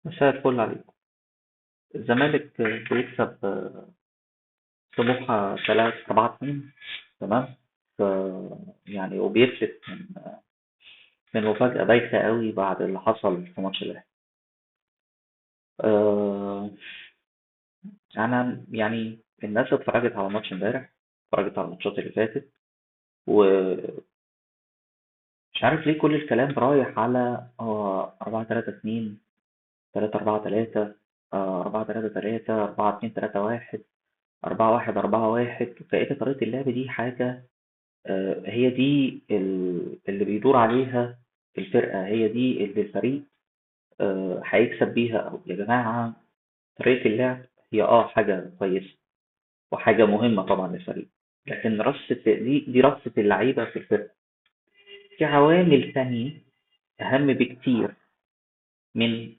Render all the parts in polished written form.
مساء الفل عليكم. الزمالك بيكسب سموحة 3-4-2. تمام. ف يعني وبيفلت من مفاجأة بايخة قوي بعد اللي حصل في ماتش الأهلي. آه، أنا يعني الناس اتفرجت على ماتش امبارح، اتفرجت على الماتشات اللي فاتت، ومش عارف ليه كل الكلام رايح على 4-3-2، 3-4-3، 4-3-3، 4-2-3-1، 4-1 4-1. وبقيت طريقة اللعب دي حاجة هي دي اللي بيدور عليها الفرقة، هي دي اللي الفريق هيكسب بيها. أو يا جماعة، طريقة اللعب هي حاجة كويسة وحاجة مهمة طبعا للفريق، لكن دي رصة اللعيبة في الفرقة. في عوامل تانية أهم بكتير من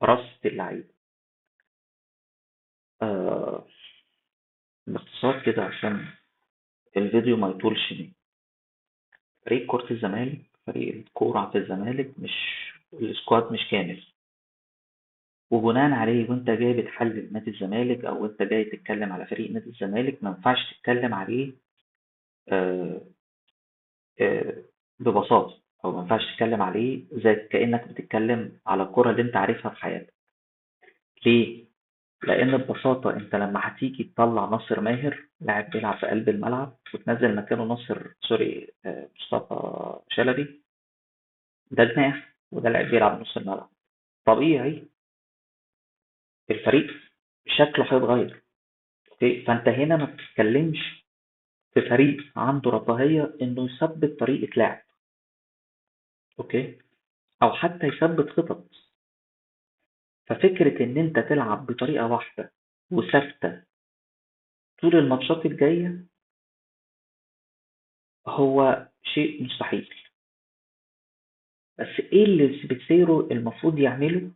رصة اللعيبة. آه، باختصار كده عشان الفيديو ما يطولش مني. فريق كرة الزمالك، فريق الكورة في الزمالك، مش السكواد مش كامل. وبناء عليه وانت جاي بتحلل نادي الزمالك او انت جاي تتكلم على فريق نادي الزمالك، ما ينفعش تتكلم عليه آه، آه، ببساطة، او ما ينفعش تتكلم عليه زي كأنك بتتكلم على الكرة اللي انت عارفها في حياتك. ليه؟ لأن ببساطة انت لما هتيجي تطلع ناصر ماهر لاعب بيلعب في قلب الملعب وتنزل مكانه مصطفى شلبي، ده جناح وده لاعب بيلعب نص الملعب، طبيعي الفريق شكله هيتغير. اوكي، فانت هنا ما بتتكلمش في فريق عنده رفاهية انه يثبت طريقة لعب، اوكي، او حتى يثبت خطط. ففكرة ان انت تلعب بطريقة واحدة وثابتة طول الماتشات الجاية هو شيء مستحيل. بس ايه اللي بتسيره المفروض يعمله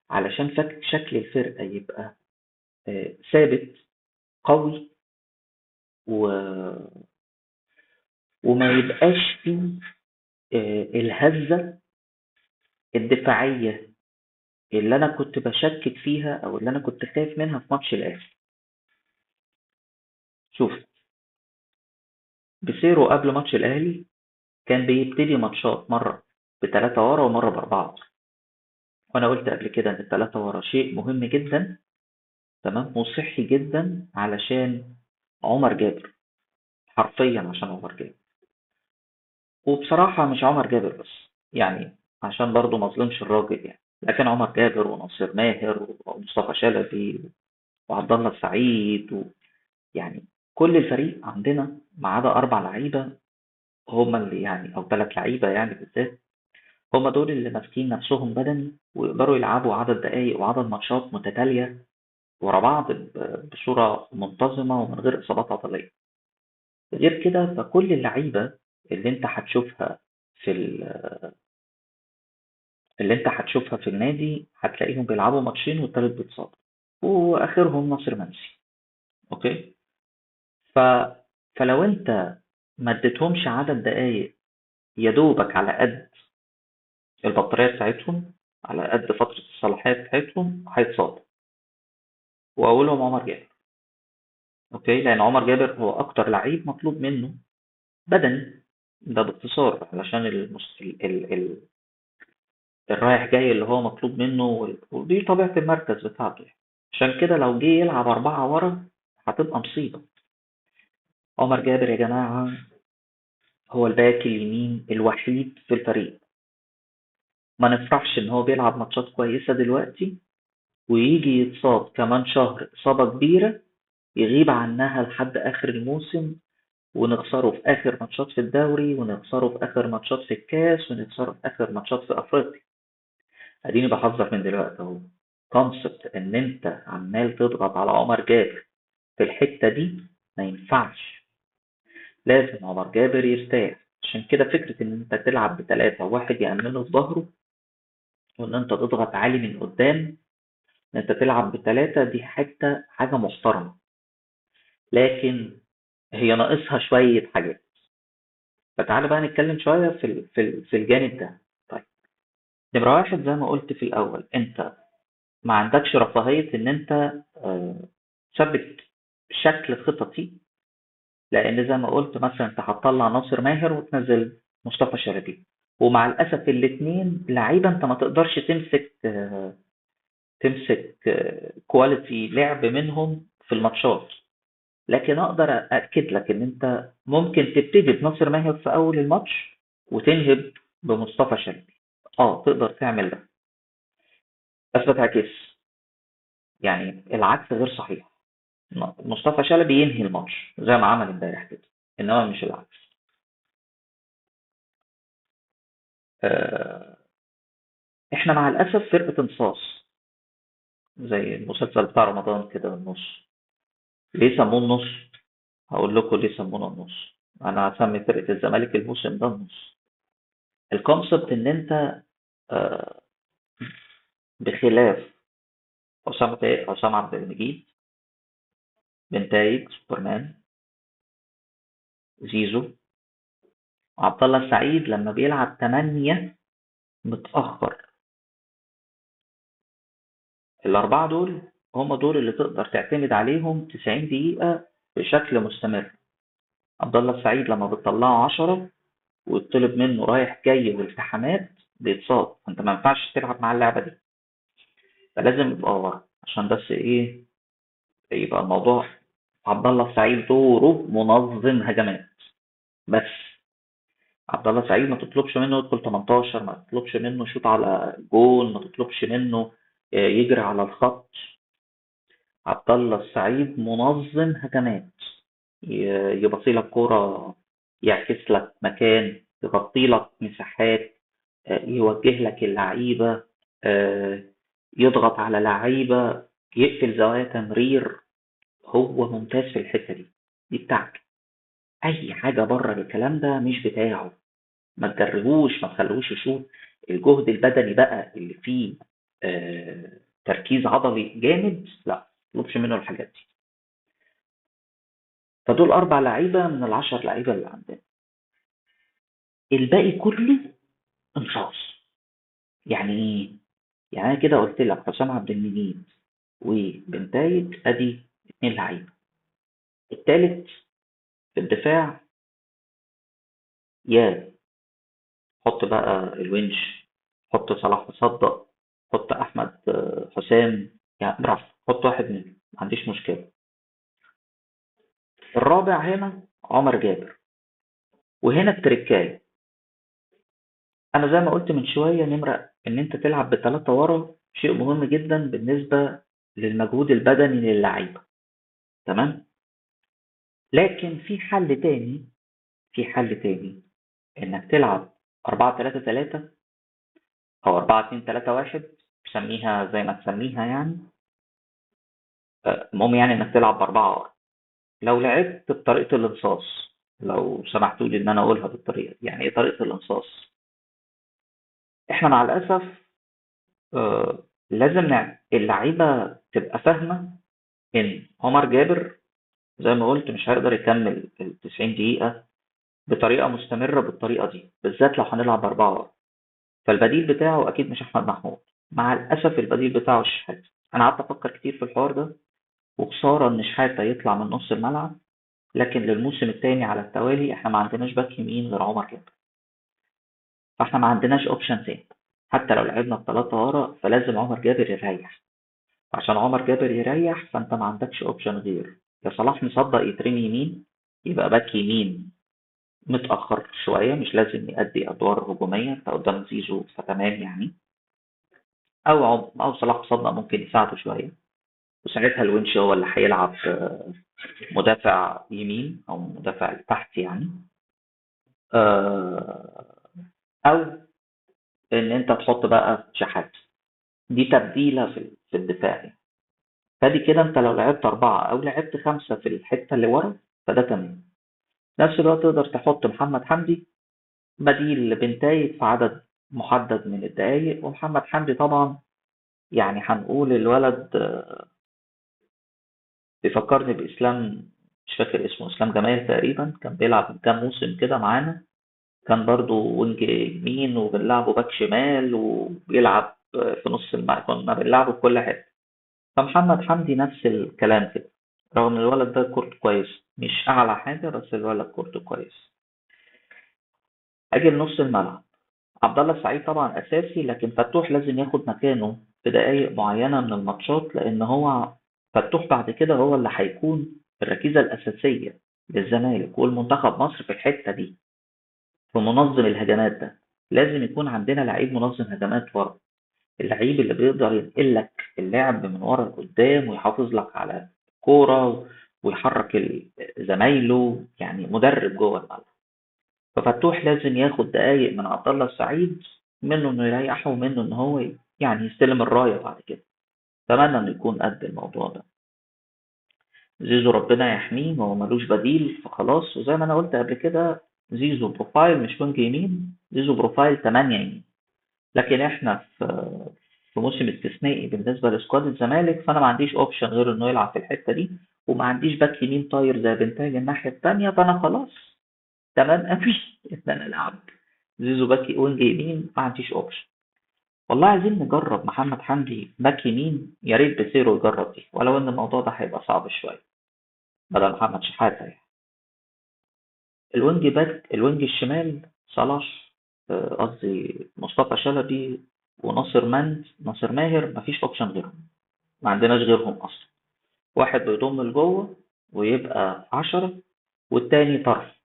علشان شكل الفرقة يبقى ثابت، قوي، و... وما يبقاش فيه الهزة الدفاعية اللي انا كنت بشكك فيها او اللي انا كنت خايف منها في ماتش الاهلي. شوف، بيسيرو قبل ماتش الاهلي كان بيبتدي ماتشات مره بثلاثة ورا ومره باربعه ورا، وانا قلت قبل كده ان الثلاثه ورا شيء مهم جدا، تمام، وصحي جدا علشان عمر جابر، حرفيا عشان عمر جابر. وبصراحه مش عمر جابر بس، يعني عشان برضه ما اظلمش الراجل يعني، لكن عمر جابر وناصر ماهر ومصطفى شلبي وعبد الله السعيد، يعني كل الفريق عندنا ما عدا 4 لعيبة، هم اللي يعني أو 3 لعيبة يعني بالذات، هم دول اللي ماسكين نفسهم بدني ويقدروا يلعبوا عدد دقايق وعدد ماتشات متتالية ورا بعض بصورة منتظمة ومن غير إصابات عضلية. غير كده فكل اللعيبة اللي أنت هتشوفها في اللي أنت هتشوفها في النادي هتلاقيهم بيلعبوا ماتشين والتالت بيتصاب، وآخرهم ناصر منسي. أوكي. ف... فلو أنت ما اديتهمش عدد دقايق يا دوبك على قد البطارية بتاعتهم، على قد فترة الصلاحية بتاعتهم، هيتصابوا. وأولهم عمر جابر. أوكي، لأن عمر جابر هو أكتر لعيب مطلوب منه بدني، ده باختصار علشان الرايح جاي اللي هو مطلوب منه، ودي طبيعة المركز بتاعته يعني. عشان كده لو جه يلعب 4 ورا هتبقى مصيبة. عمر جابر يا جماعة هو الباك اليمين الوحيد في الفريق. ما نفرحش إن هو بيلعب ماتشات كويسة دلوقتي ويجي يتصاب كمان شهر إصابة كبيرة يغيب عنها لحد آخر الموسم، ونخسره في آخر ماتشات في الدوري، ونخسره في آخر ماتشات في الكاس، ونخسره في آخر ماتشات في أفريقيا. اديني بحذر من دلوقتي اهو. كونسبت ان انت عمال تضغط على عمر جابر في الحتة دي ما ينفعش. لازم عمر جابر يرتاح. عشان كده فكرة ان انت تلعب ب3 واحد يأمنه في ظهره، وان انت تضغط عالي من قدام، ان انت تلعب ب3 دي حاجة محترمة، لكن هي ناقصها شوية حاجات. فتعالى بقى نتكلم شوية في الجانب ده. طيب، نمرة واحد زي ما قلت في الأول، أنت ما عندكش رفاهية ان انت تثبت شكل خططي، لان زي ما قلت مثلا انت هتطلع ناصر ماهر وتنزل مصطفى شلبي، ومع الاسف الاثنين لعيبه انت ما تقدرش تمسك كواليتي لعب منهم في الماتشات. لكن اقدر اكد لك ان انت ممكن تبتدي بناصر ماهر في اول الماتش وتنهب بمصطفى شلبي. تقدر تعمل ده، بس ما تعكسش، يعني العكس غير صحيح. مصطفى شلبي ينهي الماتش زي ما عمل امبارح كده، انما مش العكس. آه، احنا مع الاسف فرقه انصاص، زي المسلسل بتاع رمضان كده النص. ليه سموه النص؟ هقول لكم ليه سمونا النص. انا هسمي فرقه الزمالك الموسم ده النص. الكونسبت ان انت آه، بخلاف حسام عبد المجيد، بنتايج سوبرمان، زيزو، وعبد الله السعيد لما بيلعب 8 متأخر، الأربعة دول هم دول اللي تقدر تعتمد عليهم 90 دقيقة بشكل مستمر. عبد الله السعيد لما بتطلعه 10 ويطلب منه رايح جاي والتحامات بيتصاب، انت ما ينفعش تلعب مع اللعبة دي، فلازم يبقى ورا عشان بس ايه، يبقى الموضوع. عبد الله السعيد دوره منظم هجمات بس. عبد الله السعيد ما تطلبش منه يدخل 18، ما تطلبش منه يشوط على جول، ما تطلبش منه يجري على الخط. عبد الله السعيد منظم هجمات، يبصي لك كرة، يعكس لك مكان، يغطي لك مساحات، يوجه لك اللعيبة، آه، يضغط على لعيبة، يقفل زوايا تمرير. هو ممتاز في الحتة دي بتاعته. أي حاجة بره الكلام ده مش بتاعه. ما تجربوش، ما تخلوش يشوف الجهد البدني بقى اللي فيه تركيز عضلي جامد، لا ما تطلبش منه الحاجات دي. فدول 4 لعيبة من ال10 لعيبة اللي عندنا. الباقي كله انصاص. يعني ايه؟ يعني انا كده قلت لك حسام عبد المجيد وبنتايج ادي 2 لعيبة. التالت في الدفاع، يا حط بقى الونش، حط صلاح مصدق، حط احمد حسام، يعني براحتك حط واحد منهم ما عنديش مشكلة. الرابع هنا عمر جابر. وهنا التركاية، انا زي ما قلت من شوية، نمرة ان انت تلعب ب3 ورا شيء مهم جدا بالنسبة للمجهود البدني للعيبة. تمام. لكن في حل تاني انك تلعب 4-3-3 او 4-2-3-1، تسميها زي ما تسميها يعني. المهم يعني انك تلعب ب4 ورا. لو لعبت بطريقة الانصاص، لو سمحتوا لي ان انا اقولها بالطريقة دي، يعني ايه طريقة الانصاص؟ احنا مع الاسف لازم اللعيبة تبقى فاهمة ان عمر جابر زي ما قلت مش هيقدر يكمل ال90 دقيقة بطريقة مستمرة بالطريقة دي، بالذات لو هنلعب ب4 ورا. فالبديل بتاعه اكيد مش احمد محمود. مع الاسف البديل بتاعه شحاتة. انا قعدت افكر كتير في الحوار ده، وخسارة ان شحاتة يطلع من نص الملعب. لكن للموسم الثاني على التوالي احنا ما عندناش باك يمين غير عمر جابر، فاحنا ما عندناش اوبشن تاني. حتى لو لعبنا ب3 ورا فلازم عمر جابر يريح. عشان عمر جابر يريح فانت ما عندكش اوبشن غير يا صلاح مصدق يترمي يمين، يبقى باك يمين متأخر شوية، مش لازم يأدي أدوار هجومية، أنت قدام زيزو فتمام يعني. أو صلاح مصدق ممكن يساعده شوية، وساعتها الونش هو اللي هيلعب مدافع يمين أو مدافع تحت يعني. آه، أو إن أنت تحط بقى شحات، دي تبديلة في الدفاع يعني. فدي كده أنت لو لعبت 4 أو لعبت 5 في الحتة اللي ورا فده تمام. نفس الوقت تقدر تحط محمد حمدي بديل لبنتايج في عدد محدد من الدقايق. ومحمد حمدي طبعا يعني هنقول الولد بيفكرني بإسلام، مش فاكر اسمه، إسلام جمال تقريبا، كان بيلعب من كام موسم كده معانا. كان برضو وينج يمين وبنلعبه باك شمال وبيلعب في نص الملعب، كنا بنلعبه في كل حتة. فمحمد حمدي نفس الكلام كده، رغم ان الولد ده كورته كويس، مش اعلى حاجة، بس الولد كورته كويس. اجي لنص الملعب، عبد الله السعيد طبعا اساسي، لكن فتوح لازم ياخد مكانه في دقائق معينة من الماتشات، لان هو فتوح بعد كده هو اللي هيكون الركيزة الاساسية للزمالك والمنتخب مصر في الحتة دي، في منظم الهجمات ده. لازم يكون عندنا لعيب منظم هجمات ورا، اللعيب اللي بيقدر ينقل لك اللعب من ورا لقدام ويحافظ لك على الكورة ويحرك زمايله، يعني مدرب جوه الملعب. ففتوح لازم ياخد دقايق من عبد الله السعيد، منه انه يريحه ومنه ان هو يعني يستلم الرايه بعد كده. اتمنى انه يكون قد الموضوع ده. زيزو ربنا يحميه، ما هو ملوش بديل فخلاص. وزي ما انا قلت قبل كده، زيزو بروفايل مش وينج يمين، زيزو بروفايل 8 يمين. لكن احنا في موسم استثنائي بالنسبه لسكواد الزمالك، فانا ما عنديش اوبشن غير انه يلعب في الحته دي، وما عنديش باك يمين طاير زي بنتاج الناحيه الثانيه، فانا خلاص تمام قوي ان انا العب زيزو باك وينج يمين، ما عنديش اوبشن. والله عايزين نجرب محمد حمدي باك يمين، يا ريت بسيرو يجرب دي، ولو ان الموضوع ده هيبقى صعب شويه بدل محمد شحاته يعني. الوينج باك، الوينج الشمال صلاح، قصدي مصطفى شلبي وناصر ناصر ماهر، مفيش اوبشن غيرهم، ما عندناش غيرهم اصلا. واحد بيضم لجوه ويبقى 10، والتاني طرف.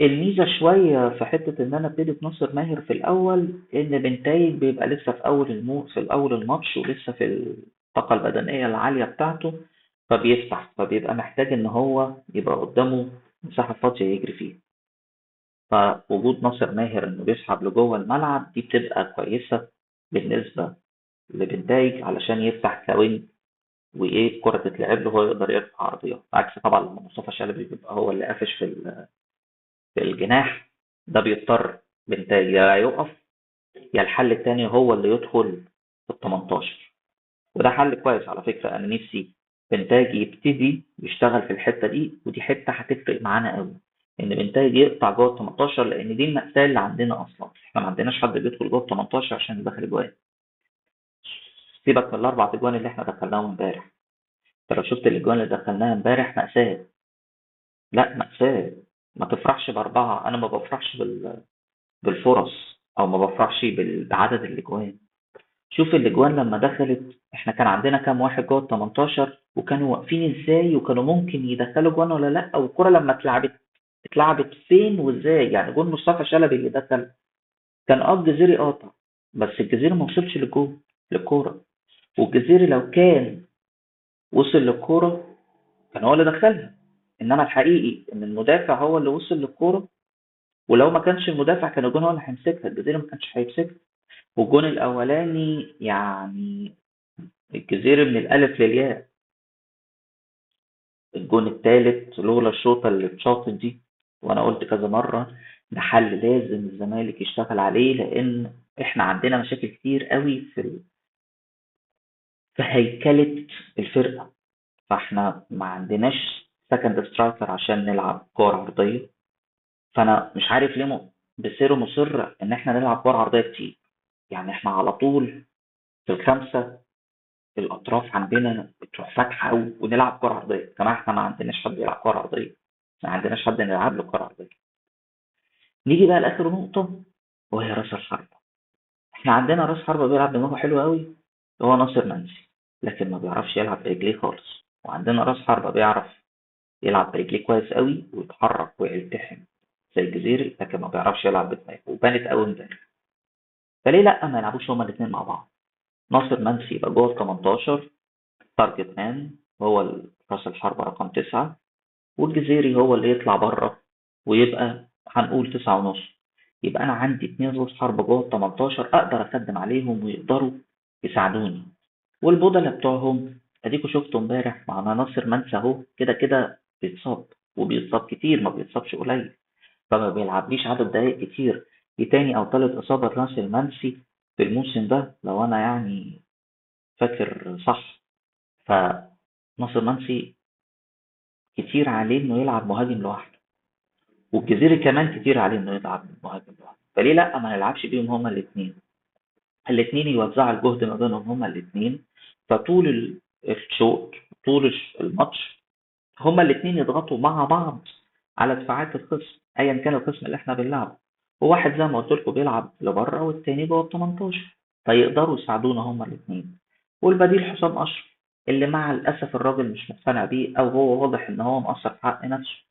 الميزة شوية في حتة إن أنا ابتدي بناصر ماهر في الأول، إن بنتايج بيبقى لسه في أول في الأول الماتش، ولسه في الطاقة البدنية العالية بتاعته، فبيفتح، فبيبقى محتاج إن هو يبقى قدامه مساحة فاضية يجري فيها. فوجود ناصر ماهر إنه بيسحب لجوه الملعب دي بتبقى كويسة بالنسبة لبنتايج، علشان يفتح كوينج وإيه الكرة تتلعب له، هو يقدر يرفع عرضيات، عكس طبعا لما مصطفى شلبي بيبقى هو اللي قافش في الجناح. ده بيضطر بنتايج يا يقف، يا الحل التاني هو اللي يدخل في ال 18. وده حل كويس على فكرة، أنا نفسي بنتايج يبتدي يشتغل في الحتة دي، ودي حتة هتفرق معانا قوي، إن بنتايج يقطع جوه ال 18، لأن دي المأساة اللي عندنا أصلا. إحنا ما عندناش حد بيدخل جوه ال 18 عشان يدخل جوان. سيبك من الأربع أجوان اللي إحنا دخلناهم إمبارح، أنت لو شفت الأجوان اللي دخلناها إمبارح مأساة. لا مأساة. ما تفرحش بأربعة، أنا ما بفرحش بالفرص، أو ما بفرحش بعدد الأجوان. شوف الاجوان لما دخلت، احنا كان عندنا كام واحد جوه ال 18 وكانوا واقفين ازاي، وكانوا ممكن يدخلوا جوان ولا لا، والكرة لما اتلعبت فين وازاي. يعني جون مصطفى شلبي اللي دخل كان الجزيري قاطع، بس الجزيري ما وصلش للكورة. والجزيري لو كان وصل للكورة كان هو اللي دخلها. انما الحقيقي ان المدافع هو اللي وصل للكورة، ولو ما كانش المدافع كان الجون هو اللي هيمسكها، الجزيري ما كانش هيمسكها. والجون الاولاني يعني الجزيري من الالف للياء. الجون التالت لولا الشوطة اللي اتشاطت دي، وانا قلت كذا مرة ده حل لازم الزمالك يشتغل عليه، لان احنا عندنا مشاكل كتير قوي في هيكلة الفرقة. فاحنا ما عندناش سكند سترايكر عشان نلعب كور عرضية. فانا مش عارف ليه بيصيروا مصر ان احنا نلعب كور عرضية كتير. يعني احنا على طول في الخمسة الأطراف عندنا بتروح فاتحة ونلعب كرة عرضية. كمان احنا ما عندناش حد يلعب كرة عرضية، ما عندناش حد نلعب له كرة عرضية. نيجي بقى لآخر نقطة، وهي رأس الحربة. احنا عندنا رأس حربة بيلعب دماغه حلو قوي، هو ناصر منسي، لكن ما بيعرفش يلعب برجليه خالص. وعندنا رأس حربة بيعرف يلعب برجليه كويس قوي ويتحرك ويلتحم زي الجزيري، لكن ما بيعرفش يلعب بدماغه، وبانت قوي امبارح. فليه لا ما يلعبوش هما الاثنين مع بعض؟ ناصر منسي يبقى جوه ال 18 تارجت مان، هو راس الحربة رقم 9، والجزيري هو اللي يطلع بره ويبقى هنقول 9.5. يبقى أنا عندي 2 رؤوس حربة جوه ال 18 أقدر أخدم عليهم ويقدروا يساعدوني. والبودلة بتوعهم أديكوا شفتوا امبارح مع ناصر منسي أهو، كده كده بيتصاب، وبيتصاب كتير، ما بيتصابش قليل، فما بيلعبليش عدد دقايق كتير. دي تاني أو تالت إصابة لناصر منسي في الموسم ده لو أنا يعني فاكر صح. فناصر منسي كتير عليه إنه يلعب مهاجم لوحده، والجزيري كمان كتير عليه إنه يلعب مهاجم لوحده. فليه لأ ما نلعبش بيهم هما الاتنين؟ الاتنين يوزعوا الجهد ما بينهم هما الاتنين، فطول الشوط طول الماتش هما الاتنين يضغطوا مع بعض على دفاعات الخصم ايا كان الخصم اللي احنا بنلعبه، وواحد زي ما قلت لكم بيلعب لبره والتاني جوه ال 18، فيقدروا يساعدونا هما الاتنين. والبديل حسام اشرف اللي مع الاسف الراجل مش مقتنع بيه او هو واضح ان هو مقصر في حق نفسه.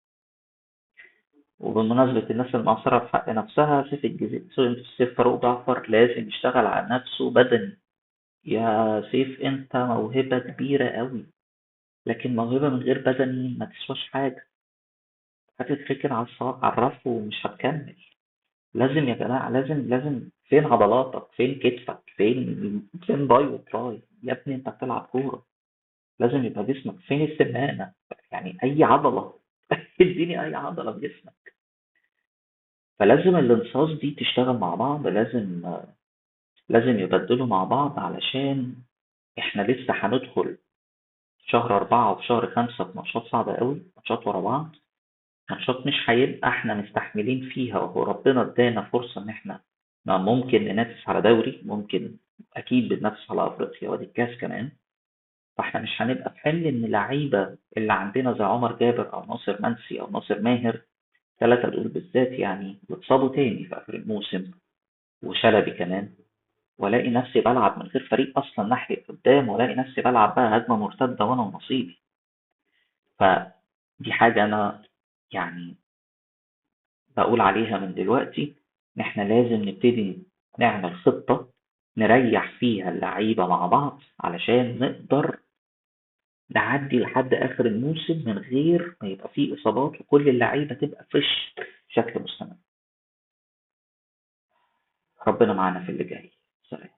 وبمناسبة الناس المقصرة في حق نفسها، سيف فاروق جعفر لازم يشتغل على نفسه بدني. يا سيف انت موهبة كبيرة قوي، لكن موهبة من غير بدني ما تسواش حاجة، هتتركن على الرف ومش هتكمل. لازم يا جماعة، لازم فين عضلاتك، فين كتفك، فين باي وتراي يا ابني، انت بتلعب كورة. لازم يبقى جسمك فين السمانة، يعني أي عضلة اديني أي عضلة في جسمك. فلازم الانصاص دي تشتغل مع بعض، لازم يبدلوا مع بعض، علشان احنا لسه هندخل شهر 4 وفي شهر 5 في ماتشات صعبة قوي، ماتشات ورا بعض، ماتشات مش هيبقى احنا مستحملين فيها، وهو ربنا ادانا فرصة ان احنا ما ممكن ننافس على دوري، ممكن اكيد بننافس على افريقيا وادي الكاس كمان. فاحنا مش هنبقى في حمل ان اللعيبة اللي عندنا زي عمر جابر او ناصر منسي او ناصر ماهر، ثلاثة دول بالذات يعني، واتصابوا تاني في اخر الموسم، وشلبي كمان، والاقي نفسي بلعب من غير فريق اصلا ناحية قدام، والاقي نفسي بلعب بقى هجمة مرتدة وانا ونصيبي. فدي حاجة انا يعني بقول عليها من دلوقتي، ان احنا لازم نبتدي نعمل خطة نريح فيها اللعيبة مع بعض علشان نقدر نعدي لحد اخر الموسم من غير ما يبقى فيه اصابات، وكل اللعيبة تبقى فريش بشكل مستمر. ربنا معانا في اللي جاي. سلام.